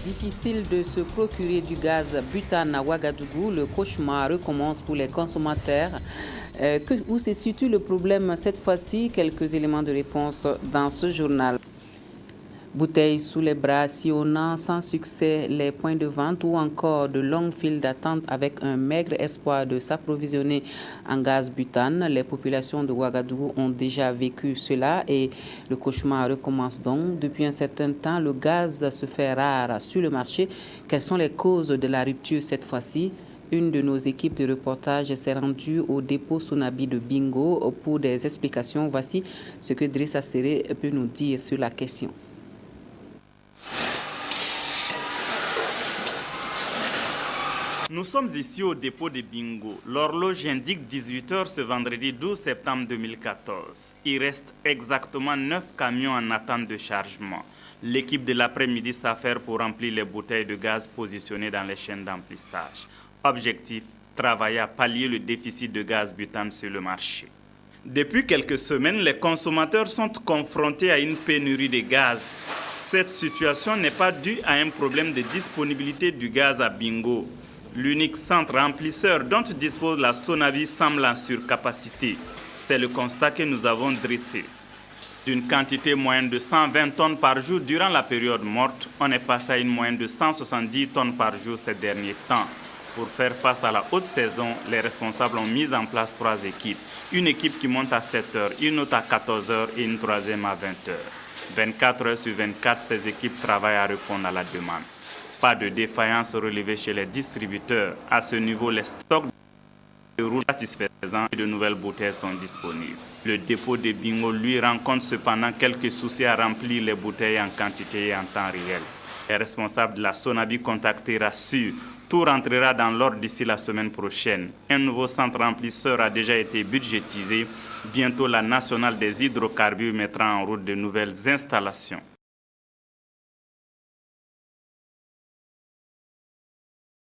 Difficile de se procurer du gaz butane à Ouagadougou. Le cauchemar recommence pour les consommateurs. Où se situe le problème cette fois-ci? Quelques éléments de réponse dans ce journal. Bouteilles sous les bras, sillonnant sans succès les points de vente ou encore de longues files d'attente avec un maigre espoir de s'approvisionner en gaz butane. Les populations de Ouagadougou ont déjà vécu cela et le cauchemar recommence donc. Depuis un certain temps, le gaz se fait rare sur le marché. Quelles sont les causes de la rupture cette fois-ci? Une de nos équipes de reportage s'est rendue au dépôt Sonabi de Bingo pour des explications. Voici ce que Drissa Seré peut nous dire sur la question. Nous sommes ici au dépôt de Bingo. L'horloge indique 18h ce vendredi 12 septembre 2014. Il reste exactement 9 camions en attente de chargement. L'équipe de l'après-midi s'affaire pour remplir les bouteilles de gaz positionnées dans les chaînes d'emplissage. Objectif, travailler à pallier le déficit de gaz butane sur le marché. Depuis quelques semaines, les consommateurs sont confrontés à une pénurie de gaz. Cette situation n'est pas due à un problème de disponibilité du gaz à Bingo. L'unique centre remplisseur dont dispose la Sonavi semble en surcapacité. C'est le constat que nous avons dressé. D'une quantité moyenne de 120 tonnes par jour durant la période morte, on est passé à une moyenne de 170 tonnes par jour ces derniers temps. Pour faire face à la haute saison, les responsables ont mis en place 3 équipes. Une équipe qui monte à 7h, une autre à 14h et une troisième à 20h. 24 heures sur 24, ces équipes travaillent à répondre à la demande. Pas de défaillance relevée chez les distributeurs. À ce niveau, les stocks de roues satisfaisants et de nouvelles bouteilles sont disponibles. Le dépôt de Bingo, lui, rencontre cependant quelques soucis à remplir les bouteilles en quantité et en temps réel. Les responsables de la Sonabi contactés rassurent. Tout rentrera dans l'ordre d'ici la semaine prochaine. Un nouveau centre remplisseur a déjà été budgétisé. Bientôt, la nationale des hydrocarbures mettra en route de nouvelles installations.